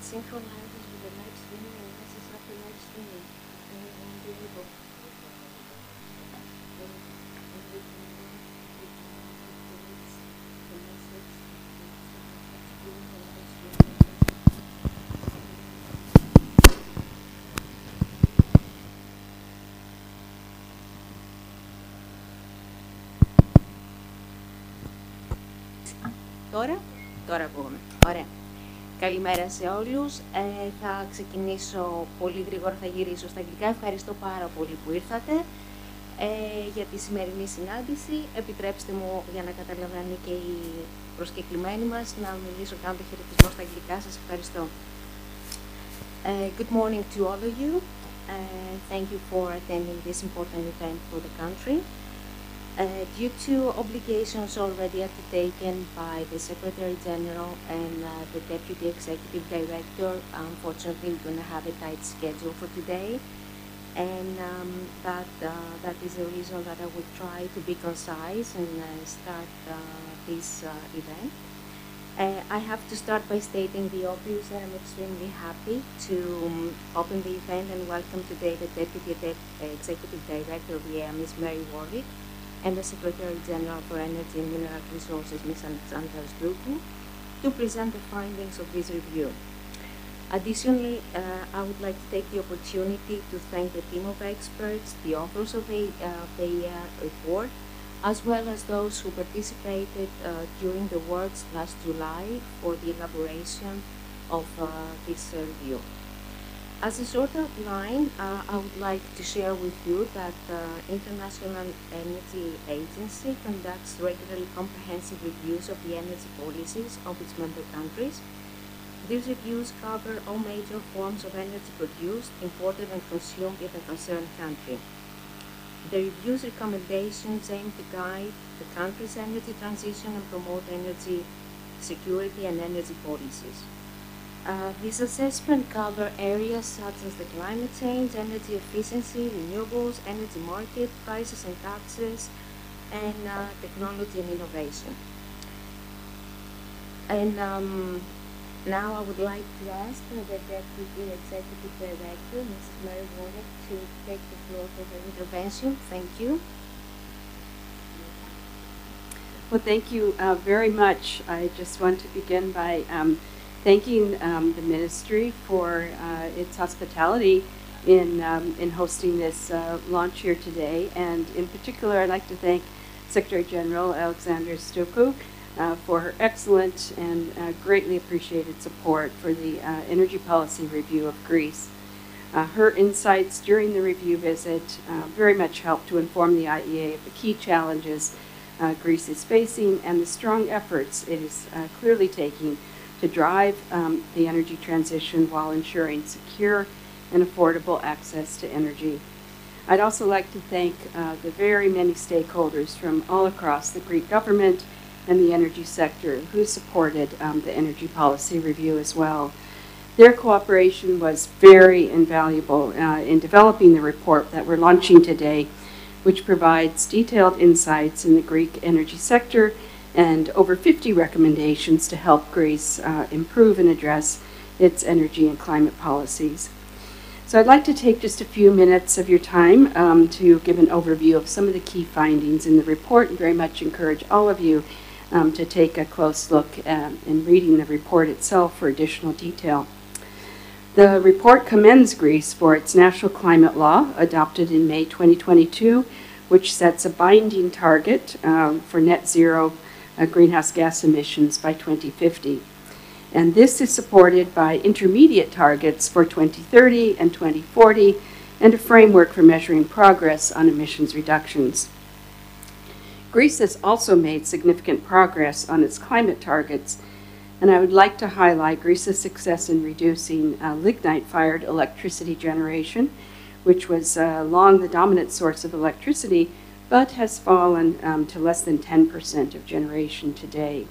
synchronizes with the live streaming and messes up the live streaming. And it won't be able. Τώρα ακούγομαι. Ωραία. Καλημέρα σε όλους. Θα ξεκινήσω πολύ γρήγορα, θα γυρίσω στα αγγλικά. Ευχαριστώ πάρα πολύ που ήρθατε για τη σημερινή συνάντηση. Επιτρέψτε μου, για να καταλαβαίνει και οι προσκεκλημένοι μας, να μιλήσω κάνω το χαιρετισμό στα αγγλικά. Σας ευχαριστώ. Good morning to all of you. Thank you for attending this important event for the country. Due to obligations already undertaken by the Secretary General and the Deputy Executive Director, unfortunately we're going to have a tight schedule for today, and that is the reason that I will try to be concise and start this event. I have to start by stating the obvious, that I'm extremely happy to open the event and welcome today the Deputy Executive Director of the EA, Ms. Mary Warwick, and the Secretary General for Energy and Mineral Resources, Ms. Alexandra Sbruku, to present the findings of this review. Additionally, I would like to take the opportunity to thank the team of experts, the authors of the report, as well as those who participated during the works last July for the elaboration of this review. As a short outline, I would like to share with you that the International Energy Agency conducts regularly comprehensive reviews of the energy policies of its member countries. These reviews cover all major forms of energy produced, imported, and consumed in the concerned country. The review's recommendations aim to guide the country's energy transition and promote energy security and energy policies. This assessment covers areas such as the climate change, energy efficiency, renewables, energy market, prices and taxes, and technology and innovation. And now I would like to ask the Deputy Executive Director, Mrs. Mary Warwick, to take the floor for her intervention. Thank you. Well, thank you very much. I just want to begin by thanking the Ministry for its hospitality in hosting this launch here today. And in particular, I'd like to thank Secretary General Alexandra Sbruku for her excellent and greatly appreciated support for the energy policy review of Greece. Her insights during the review visit very much helped to inform the IEA of the key challenges Greece is facing and the strong efforts it is clearly taking to drive the energy transition while ensuring secure and affordable access to energy. I'd also like to thank the very many stakeholders from all across the Greek government and the energy sector who supported the energy policy review as well. Their cooperation was very invaluable in developing the report that we're launching today, which provides detailed insights in the Greek energy sector and over 50 recommendations to help Greece improve and address its energy and climate policies. So I'd like to take just a few minutes of your time to give an overview of some of the key findings in the report, and very much encourage all of you to take a close look in reading the report itself for additional detail. The report commends Greece for its national climate law adopted in May 2022, which sets a binding target for net zero greenhouse gas emissions by 2050. And this is supported by intermediate targets for 2030 and 2040 and a framework for measuring progress on emissions reductions. Greece has also made significant progress on its climate targets, and I would like to highlight Greece's success in reducing lignite-fired electricity generation, which was long the dominant source of electricity, but has fallen to less than 10% of generation today.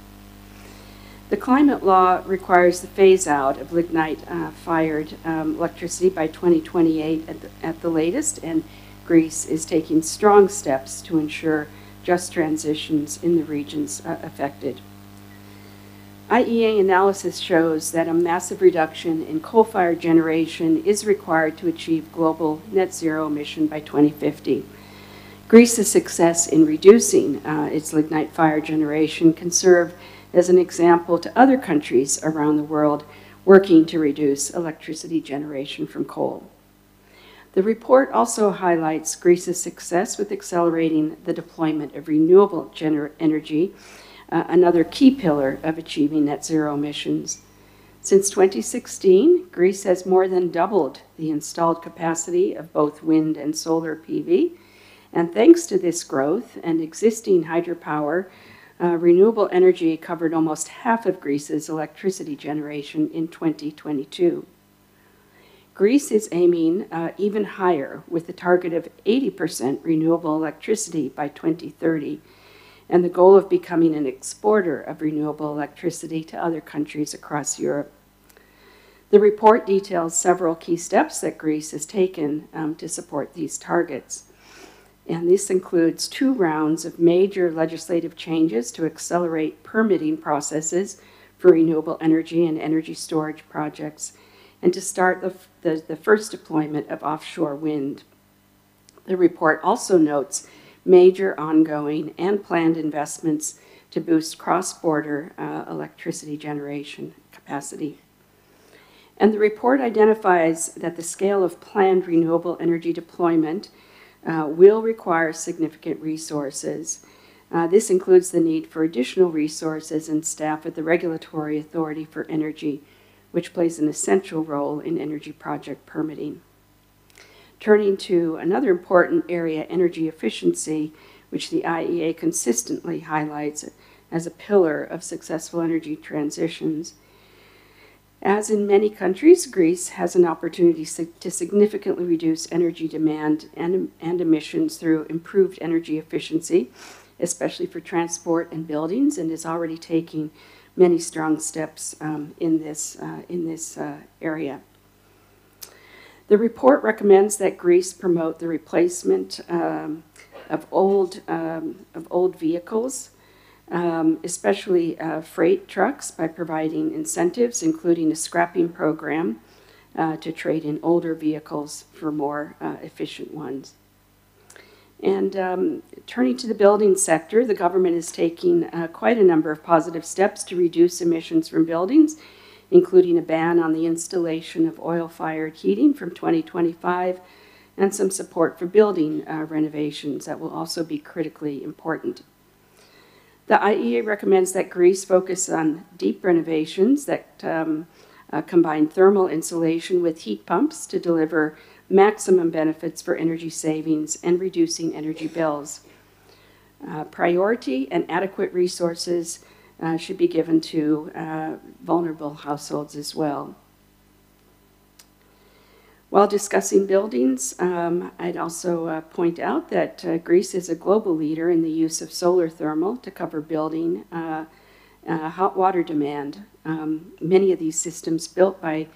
The climate law requires the phase-out of lignite-fired electricity by 2028 at the latest, and Greece is taking strong steps to ensure just transitions in the regions affected. IEA analysis shows that a massive reduction in coal-fired generation is required to achieve global net zero emission by 2050. Greece's success in reducing its lignite fire generation can serve as an example to other countries around the world working to reduce electricity generation from coal. The report also highlights Greece's success with accelerating the deployment of renewable energy, another key pillar of achieving net zero emissions. Since 2016, Greece has more than doubled the installed capacity of both wind and solar PV, and thanks to this growth and existing hydropower, renewable energy covered almost half of Greece's electricity generation in 2022. Greece is aiming even higher with a target of 80% renewable electricity by 2030, and the goal of becoming an exporter of renewable electricity to other countries across Europe. The report details several key steps that Greece has taken to support these targets. And this includes 2 rounds of major legislative changes to accelerate permitting processes for renewable energy and energy storage projects, and to start the first deployment of offshore wind. The report also notes major ongoing and planned investments to boost cross-border electricity generation capacity. And the report identifies that the scale of planned renewable energy deployment will require significant resources. This includes the need for additional resources and staff at the Regulatory Authority for Energy, which plays an essential role in energy project permitting. Turning to another important area, energy efficiency, which the IEA consistently highlights as a pillar of successful energy transitions. As in many countries, Greece has an opportunity to significantly reduce energy demand and emissions through improved energy efficiency, especially for transport and buildings, and is already taking many strong steps in this area. The report recommends that Greece promote the replacement of old vehicles, especially freight trucks, by providing incentives, including a scrapping program to trade in older vehicles for more efficient ones. And turning to the building sector, the government is taking quite a number of positive steps to reduce emissions from buildings, including a ban on the installation of oil-fired heating from 2025, and some support for building renovations that will also be critically important. The IEA recommends that Greece focus on deep renovations that combine thermal insulation with heat pumps to deliver maximum benefits for energy savings and reducing energy bills. Priority and adequate resources should be given to vulnerable households as well. While discussing buildings, I'd also point out that Greece is a global leader in the use of solar thermal to cover building hot water demand. Many of these systems built by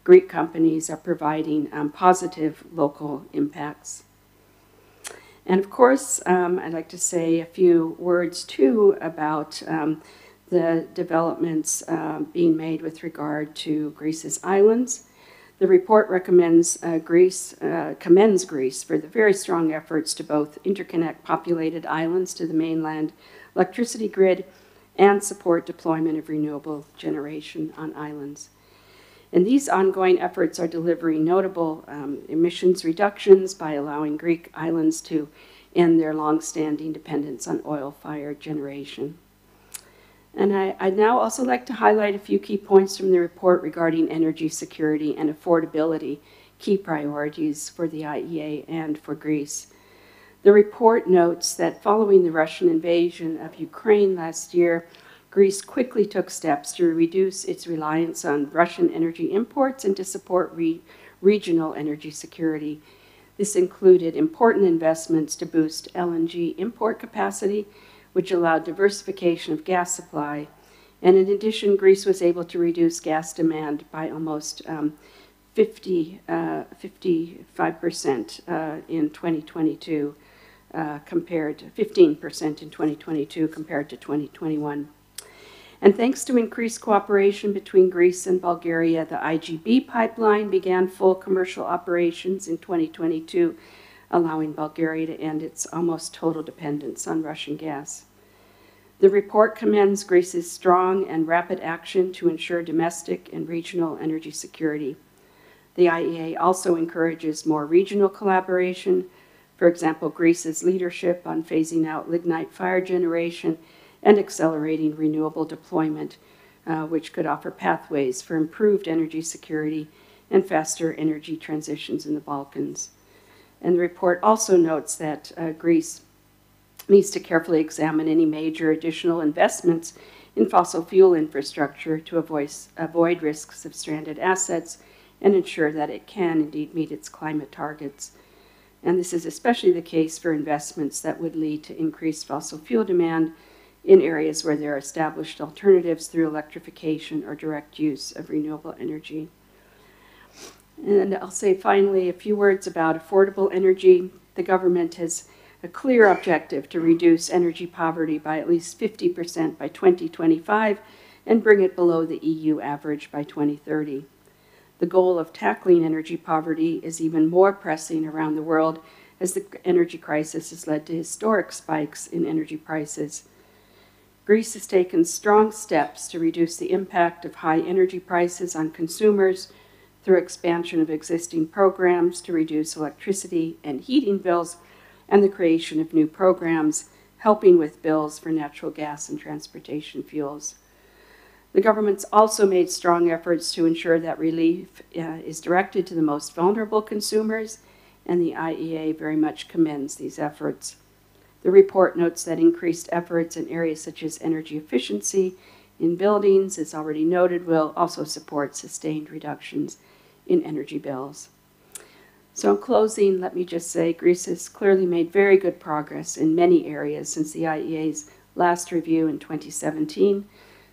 Greek companies are providing positive local impacts. And of course, I'd like to say a few words too about the developments being made with regard to Greece's islands. The report commends Greece for the very strong efforts to both interconnect populated islands to the mainland electricity grid and support deployment of renewable generation on islands. And these ongoing efforts are delivering notable emissions reductions by allowing Greek islands to end their long-standing dependence on oil-fired generation. And I'd now also like to highlight a few key points from the report regarding energy security and affordability, key priorities for the IEA and for Greece. The report notes that following the Russian invasion of Ukraine last year, Greece quickly took steps to reduce its reliance on Russian energy imports and to support regional energy security. This included important investments to boost LNG import capacity, which allowed diversification of gas supply. And in addition, Greece was able to reduce gas demand by almost 55% in 2022, compared to 15% in 2022 compared to 2021. And thanks to increased cooperation between Greece and Bulgaria, the IGB pipeline began full commercial operations in 2022, allowing Bulgaria to end its almost total dependence on Russian gas. The report commends Greece's strong and rapid action to ensure domestic and regional energy security. The IEA also encourages more regional collaboration, for example, Greece's leadership on phasing out lignite fire generation and accelerating renewable deployment, which could offer pathways for improved energy security and faster energy transitions in the Balkans. And the report also notes that Greece needs to carefully examine any major additional investments in fossil fuel infrastructure to avoid risks of stranded assets and ensure that it can indeed meet its climate targets. And this is especially the case for investments that would lead to increased fossil fuel demand in areas where there are established alternatives through electrification or direct use of renewable energy. And I'll say finally a few words about affordable energy. The government has a clear objective to reduce energy poverty by at least 50% by 2025 and bring it below the EU average by 2030. The goal of tackling energy poverty is even more pressing around the world as the energy crisis has led to historic spikes in energy prices. Greece has taken strong steps to reduce the impact of high energy prices on consumers through expansion of existing programs to reduce electricity and heating bills and the creation of new programs helping with bills for natural gas and transportation fuels. The government's also made strong efforts to ensure that relief is directed to the most vulnerable consumers, and the IEA very much commends these efforts. The report notes that increased efforts in areas such as energy efficiency in buildings, as already noted, will also support sustained reductions in energy bills. So in closing, let me just say Greece has clearly made very good progress in many areas since the IEA's last review in 2017,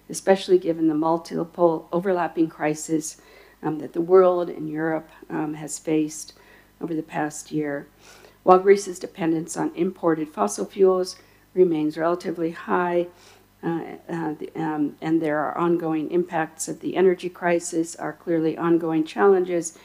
especially given the multiple overlapping crises that the world and Europe has faced over the past year. While Greece's dependence on imported fossil fuels remains relatively high, and there are ongoing impacts of the energy crisis, are clearly ongoing challenges,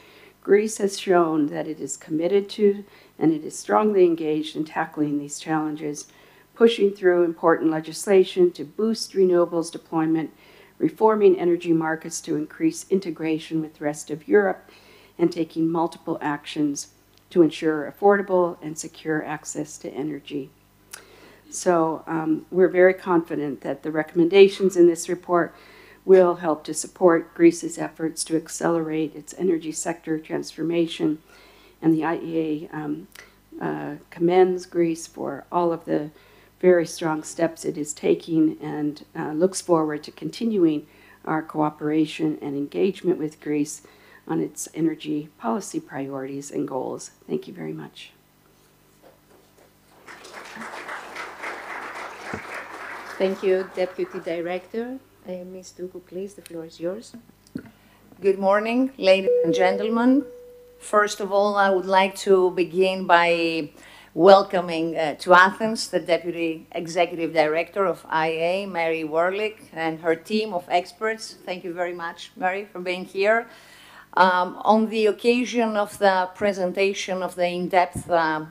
Greece has shown that it is committed to and it is strongly engaged in tackling these challenges, pushing through important legislation to boost renewables deployment, reforming energy markets to increase integration with the rest of Europe, and taking multiple actions to ensure affordable and secure access to energy. So we're very confident that the recommendations in this report will help to support Greece's efforts to accelerate its energy sector transformation. And the IEA commends Greece for all of the very strong steps it is taking and looks forward to continuing our cooperation and engagement with Greece on its energy policy priorities and goals. Thank you very much. Thank you, Deputy Director. Ms. Duku, please, the floor is yours. Good morning, ladies and gentlemen. First of all, I would like to begin by welcoming to Athens the Deputy Executive Director of IEA, Mary Werlich, and her team of experts. Thank you very much, Mary, for being here. On the occasion of the presentation of the in-depth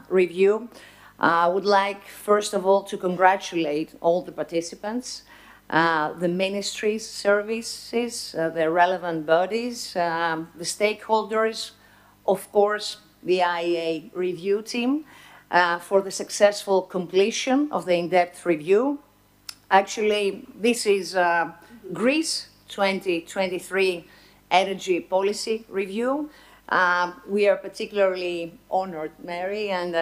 review, I would like, first of all, to congratulate all the participants, the ministries, services, the relevant bodies, the stakeholders, of course, the IEA review team, for the successful completion of the in-depth review. Actually, this is Greece 2023 Energy Policy Review. We are particularly honored, Mary, and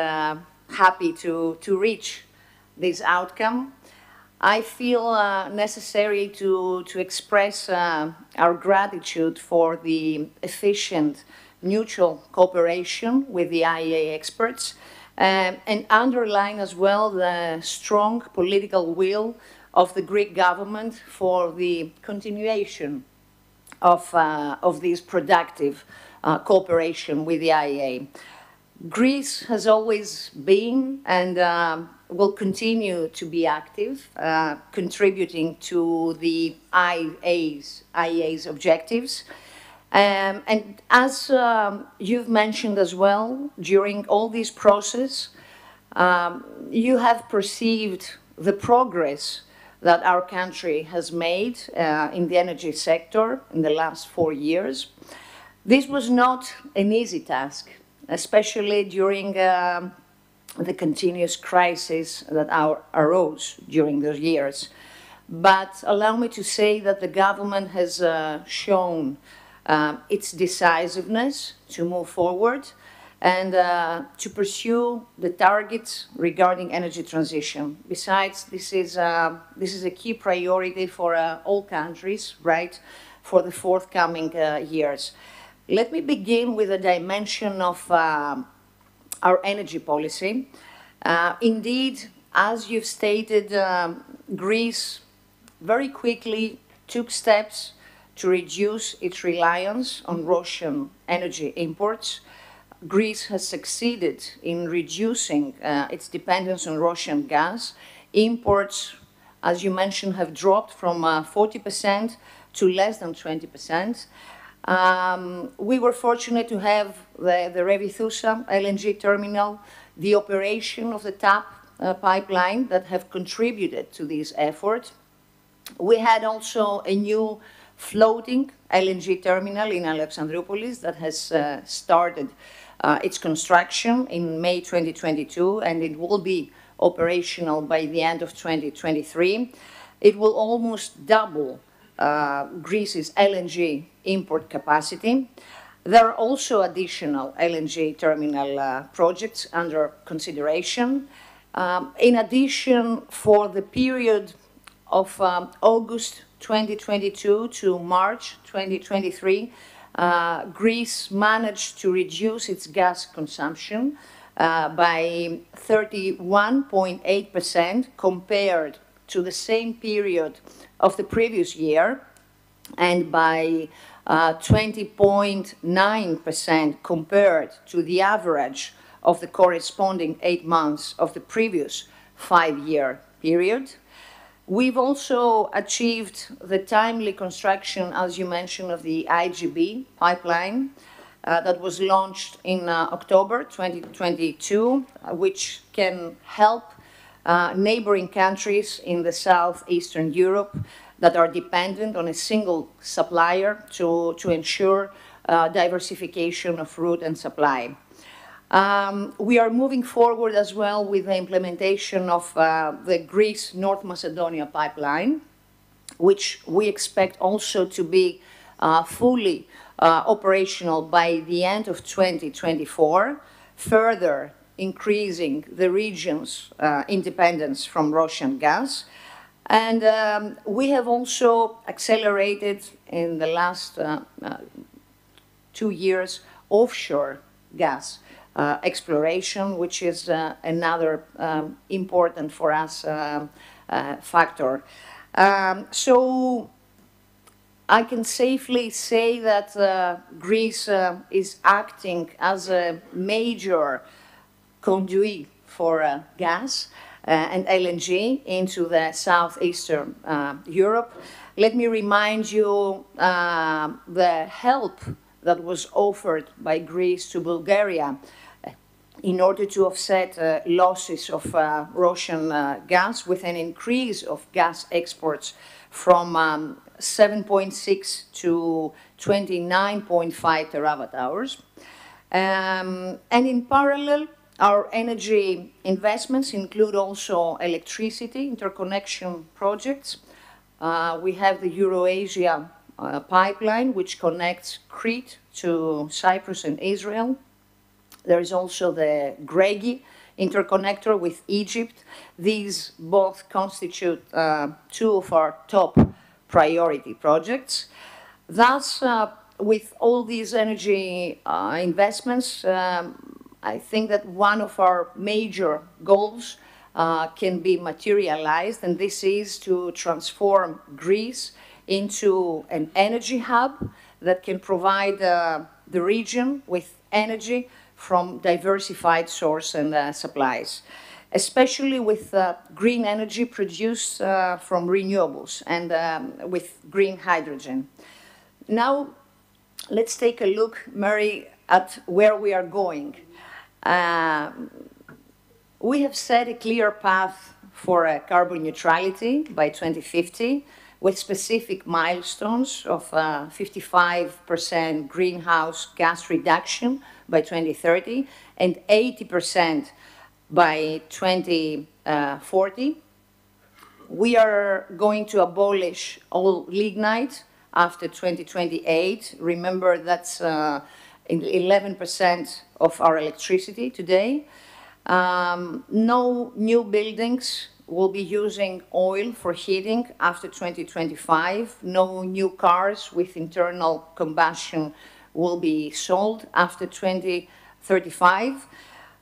happy to reach this outcome. I feel necessary to express our gratitude for the efficient mutual cooperation with the IEA experts and underline as well the strong political will of the Greek government for the continuation of this productive cooperation with the IEA. Greece has always been and will continue to be active, contributing to the IEA's objectives. And as you've mentioned as well, during all this process, you have perceived the progress that our country has made in the energy sector in the last 4 years. This was not an easy task, especially during the continuous crisis that arose during those years. But allow me to say that the government has shown its decisiveness to move forward and to pursue the targets regarding energy transition. Besides, this is a key priority for all countries, right, for the forthcoming years. Let me begin with a dimension of our energy policy. Indeed, as you've stated, Greece very quickly took steps to reduce its reliance on Russian energy imports. Greece has succeeded in reducing its dependence on Russian gas. Imports, as you mentioned, have dropped from 40% to less than 20%. We were fortunate to have the Revithousa LNG terminal, the operation of the TAP pipeline that have contributed to this effort. We had also a new floating LNG terminal in Alexandroupolis that has started its construction in May 2022, and it will be operational by the end of 2023. It will almost double Greece's LNG import capacity. There are also additional LNG terminal projects under consideration. In addition, for the period of August 2022 to March 2023, Greece managed to reduce its gas consumption by 31.8% compared to the same period of the previous year, and by 20.9% compared to the average of the corresponding 8 months of the previous 5-year period. We've also achieved the timely construction, as you mentioned, of the IGB pipeline that was launched in October 2022, which can help neighboring countries in the southeastern Europe that are dependent on a single supplier to ensure diversification of route and supply. We are moving forward as well with the implementation of the Greece-North Macedonia pipeline, which we expect also to be fully operational by the end of 2024, further increasing the region's independence from Russian gas. And we have also accelerated in the last 2 years offshore gas exploration, which is another important for us factor. So I can safely say that Greece is acting as a major conduit for gas and LNG into the southeastern Europe. Let me remind you the help that was offered by Greece to Bulgaria in order to offset losses of Russian gas with an increase of gas exports from 7.6 to 29.5 terawatt hours. And in parallel, our energy investments include also electricity interconnection projects. We have the Eurasia pipeline, which connects Crete to Cyprus and Israel. There is also the Gregi interconnector with Egypt. These both constitute 2 of our top priority projects. Thus, with all these energy investments, I think that one of our major goals can be materialized, and this is to transform Greece into an energy hub that can provide the region with energy from diversified source and supplies. especially with green energy produced from renewables and with green hydrogen. Now, let's take a look, Mary, at where we are going. We have set a clear path for carbon neutrality by 2050, with specific milestones of 55% greenhouse gas reduction by 2030 and 80% by 2040. We are going to abolish all lignite after 2028. Remember, that's 11% of our electricity today. No new buildings will be using oil for heating after 2025. No new cars with internal combustion will be sold after 2035.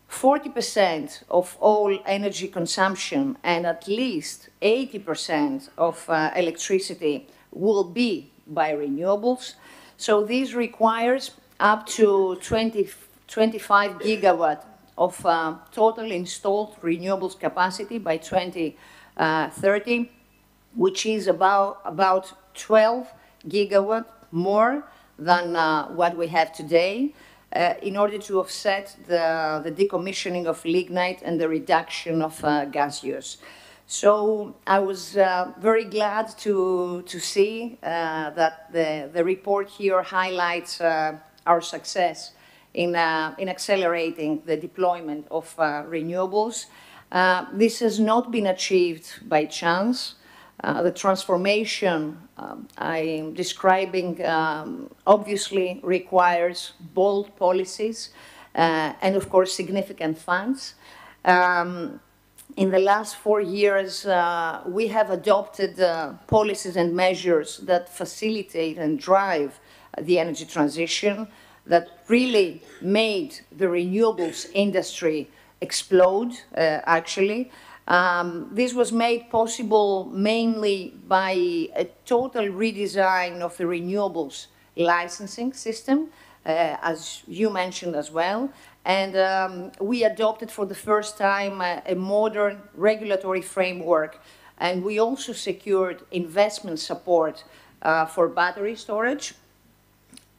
40% of all energy consumption and at least 80% of electricity will be by renewables. So this requires up to 25 gigawatt of total installed renewables capacity by 2030, which is about 12 gigawatt more than what we have today, in order to offset the decommissioning of lignite and the reduction of gas use. So I was very glad to see that the report here highlights our success in accelerating the deployment of renewables. This has not been achieved by chance. The transformation I'm describing obviously requires bold policies and, of course, significant funds. In the last 4 years, we have adopted policies and measures that facilitate and drive the energy transition, that really made the renewables industry explode, actually. This was made possible mainly by a total redesign of the renewables licensing system, as you mentioned as well. And we adopted for the first time a modern regulatory framework. And we also secured investment support for battery storage.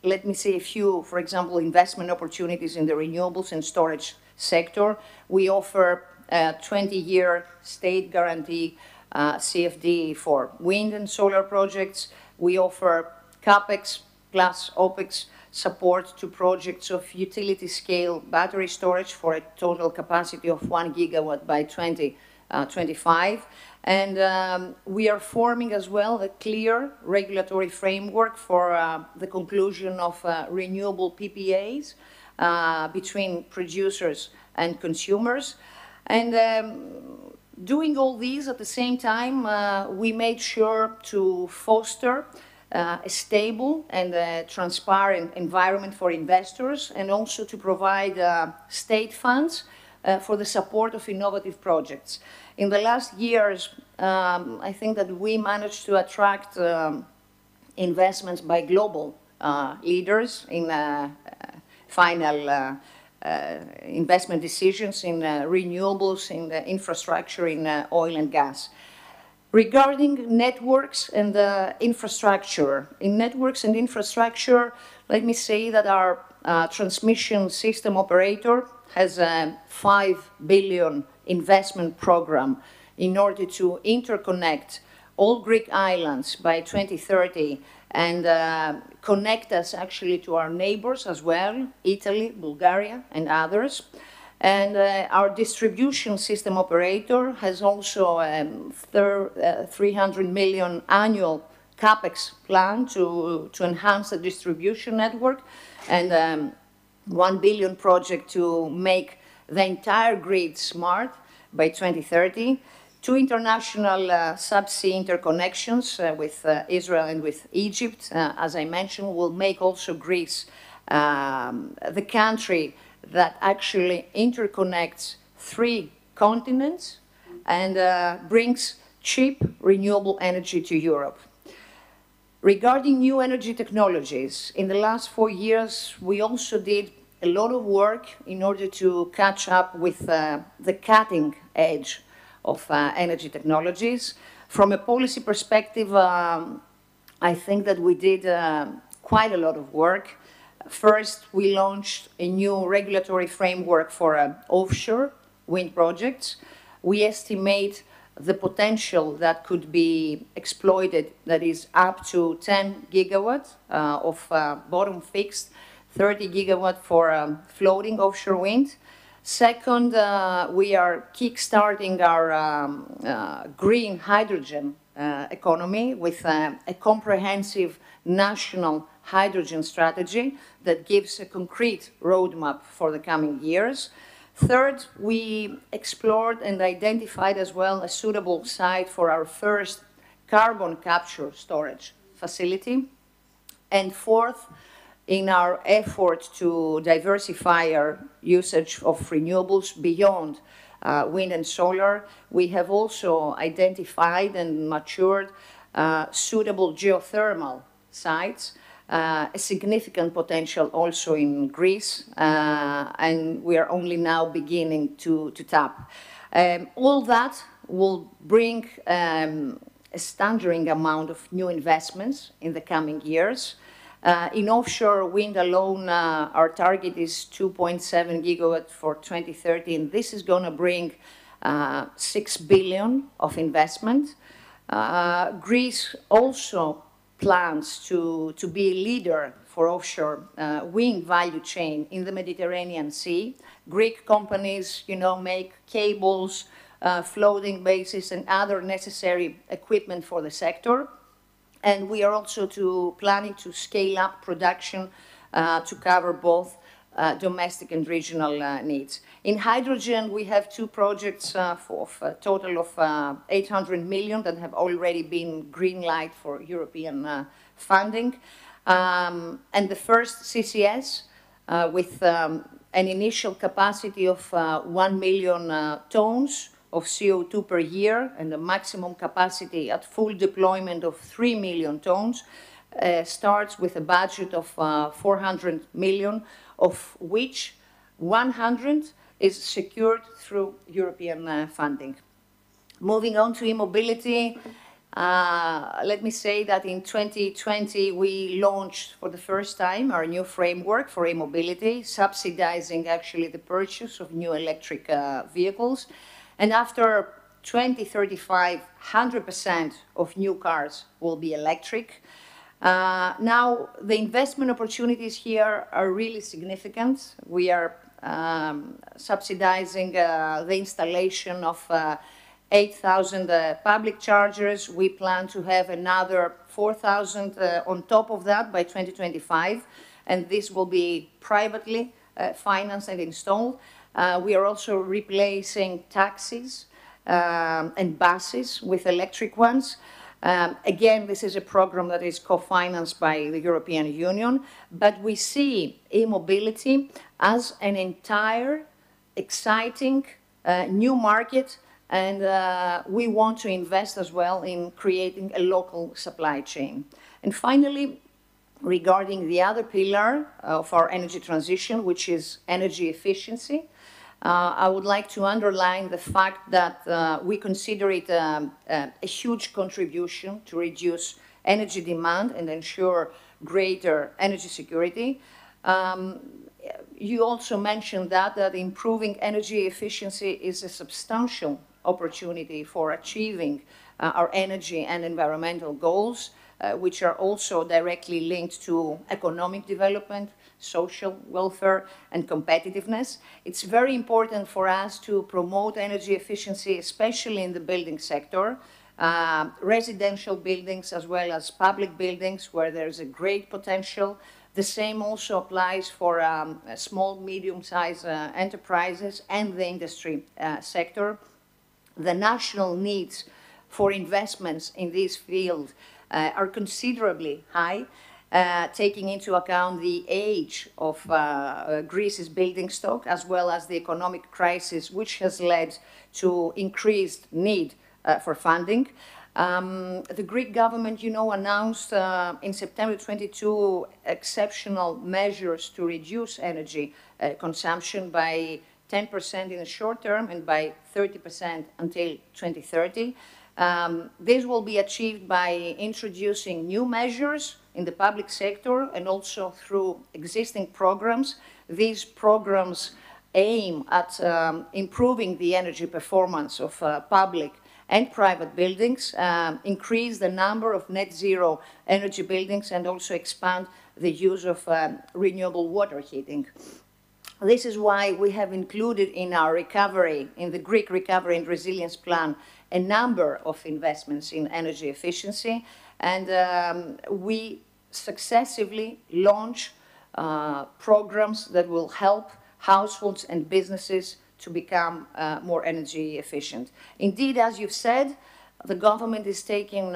Let me say a few, for example, investment opportunities in the renewables and storage sector. We offer a 20-year state guarantee CFD for wind and solar projects. We offer CAPEX plus OPEX support to projects of utility-scale battery storage for a total capacity of 1 gigawatt by 2025. And we are forming as well a clear regulatory framework for the conclusion of renewable PPAs between producers and consumers. And doing all these at the same time, we made sure to foster a stable and transparent environment for investors, and also to provide state funds for the support of innovative projects. In the last years, I think that we managed to attract investments by global leaders in final investment decisions in renewables, in the infrastructure, in oil and gas. Regarding networks and infrastructure, in networks and infrastructure, let me say that our transmission system operator has a 5 billion investment program in order to interconnect all Greek islands by 2030 and connect us actually to our neighbors as well, Italy, Bulgaria, and others. And our distribution system operator has also 300 million annual CAPEX plan to enhance the distribution network, and 1 billion project to make the entire grid smart by 2030. 2 international subsea interconnections with Israel and with Egypt, as I mentioned, will make also Greece the country that actually interconnects 3 continents and brings cheap renewable energy to Europe. Regarding new energy technologies, in the last 4 years, we also did a lot of work in order to catch up with the cutting edge of energy technologies. From a policy perspective, I think that we did quite a lot of work. First, we launched a new regulatory framework for offshore wind projects. We estimate the potential that could be exploited, that is up to 10 gigawatts of bottom fixed, 30 gigawatt for floating offshore wind. Second, we are kickstarting our green hydrogen economy with a comprehensive national hydrogen strategy that gives a concrete roadmap for the coming years. Third, we explored and identified as well a suitable site for our first carbon capture storage facility. And fourth, in our effort to diversify our usage of renewables beyond wind and solar, we have also identified and matured suitable geothermal sites, a significant potential also in Greece, and we are only now beginning to tap. All that will bring a staggering amount of new investments in the coming years. In offshore wind alone, our target is 2.7 gigawatts for 2030, and this is going to bring 6 billion of investment. Greece also plans to be a leader for offshore wind value chain in the Mediterranean Sea. Greek companies, make cables, floating bases, and other necessary equipment for the sector. And we are also planning to scale up production to cover both domestic and regional needs. In hydrogen, we have two projects for a total of 800 million that have already been green light for European funding. And the first CCS with an initial capacity of 1 million tons of CO2 per year and a maximum capacity at full deployment of 3 million tons, starts with a budget of 400 million, of which 100 is secured through European funding. Moving on to e-mobility, let me say that in 2020 we launched for the first time our new framework for e-mobility, subsidizing actually the purchase of new electric vehicles. And after 2035, 100% of new cars will be electric. Now, the investment opportunities here are really significant. We are subsidizing the installation of 8,000 public chargers. We plan to have another 4,000 on top of that by 2025, and this will be privately financed and installed. We are also replacing taxis and buses with electric ones. Again, this is a program that is co-financed by the European Union, but we see e-mobility as an entire, exciting new market, and we want to invest as well in creating a local supply chain. And finally, regarding the other pillar of our energy transition, which is energy efficiency, I would like to underline the fact that we consider it a huge contribution to reduce energy demand and ensure greater energy security. You also mentioned that improving energy efficiency is a substantial opportunity for achieving our energy and environmental goals, which are also directly linked to economic development, social welfare, and competitiveness. It's very important for us to promote energy efficiency, especially in the building sector, residential buildings as well as public buildings where there's a great potential. The same also applies for small, medium-sized enterprises and the industry sector. The national needs for investments in this field are considerably high, taking into account the age of Greece's building stock, as well as the economic crisis, which has led to increased need for funding. The Greek government, you know, announced in September 22 exceptional measures to reduce energy consumption by 10% in the short term and by 30% until 2030. This will be achieved by introducing new measures in the public sector and also through existing programs. These programs aim at improving the energy performance of public and private buildings, increase the number of net zero energy buildings, and also expand the use of renewable water heating. This is why we have included in our recovery, in the Greek Recovery and Resilience Plan, a number of investments in energy efficiency, and we successively launch programs that will help households and businesses to become more energy efficient. Indeed, as you've said, the government is taking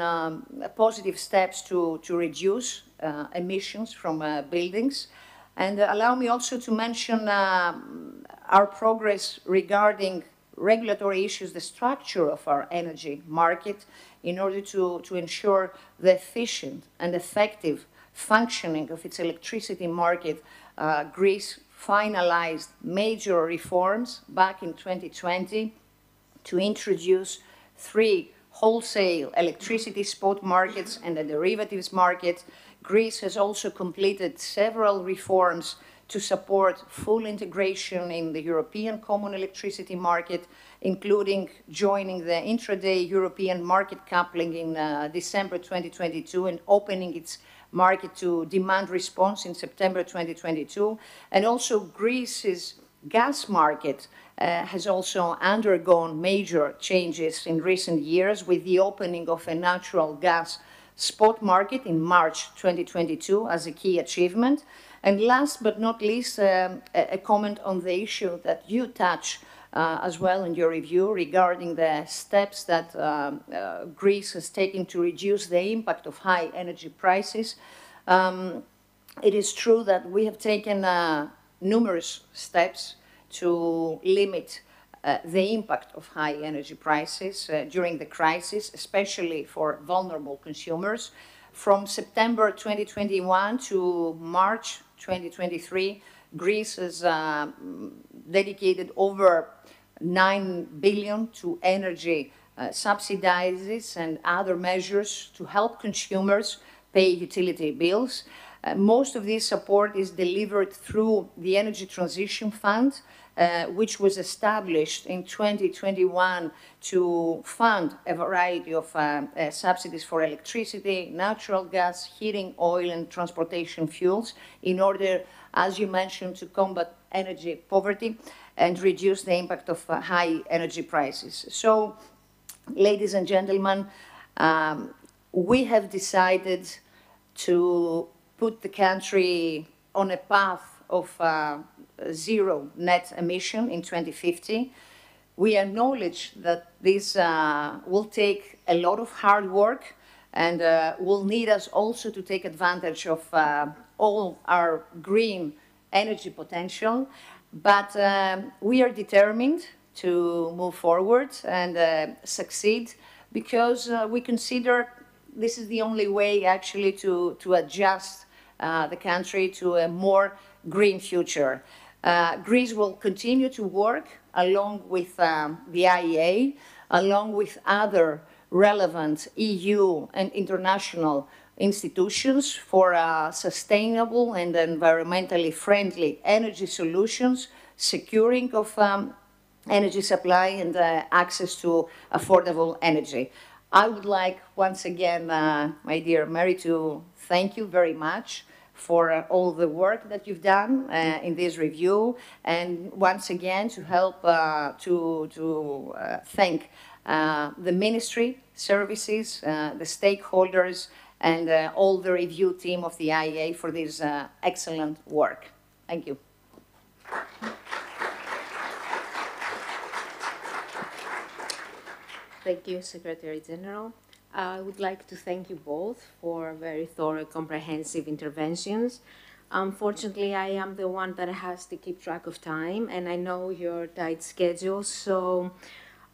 positive steps to reduce emissions from buildings. And allow me also to mention our progress regarding regulatory issues, the structure of our energy market, in order to ensure the efficient and effective functioning of its electricity market. Greece finalized major reforms back in 2020 to introduce 3 wholesale electricity spot markets and a derivatives market. Greece has also completed several reforms to support full integration in the European Common Electricity Market, including joining the intraday European market coupling in December 2022 and opening its market to demand response in September 2022. And also Greece's gas market has also undergone major changes in recent years with the opening of a natural gas spot market in March 2022 as a key achievement. And last but not least, a comment on the issue that you touch as well in your review regarding the steps that Greece has taken to reduce the impact of high energy prices. It is true that we have taken numerous steps to limit the impact of high energy prices during the crisis, especially for vulnerable consumers. From September 2021 to March 2023, Greece has dedicated over 9 billion to energy subsidies and other measures to help consumers pay utility bills. Most of this support is delivered through the Energy Transition Fund, which was established in 2021 to fund a variety of subsidies for electricity, natural gas, heating, oil, and transportation fuels in order, as you mentioned, to combat energy poverty and reduce the impact of high energy prices. So, ladies and gentlemen, we have decided to put the country on a path of zero net emission in 2050. We acknowledge that this will take a lot of hard work and will need us also to take advantage of all our green energy potential. But we are determined to move forward and succeed because we consider this is the only way actually to adjust the country to a more green future. Greece will continue to work along with the IEA, along with other relevant EU and international institutions for sustainable and environmentally friendly energy solutions, securing of energy supply and access to affordable energy. I would like once again, my dear Mary, to thank you very much for all the work that you've done in this review, and once again to help thank the ministry, services, the stakeholders, and all the review team of the IEA for this excellent work. Thank you. Thank you, Secretary General. I would like to thank you both for very thorough, comprehensive interventions. Unfortunately, I am the one that has to keep track of time, and I know your tight schedule, so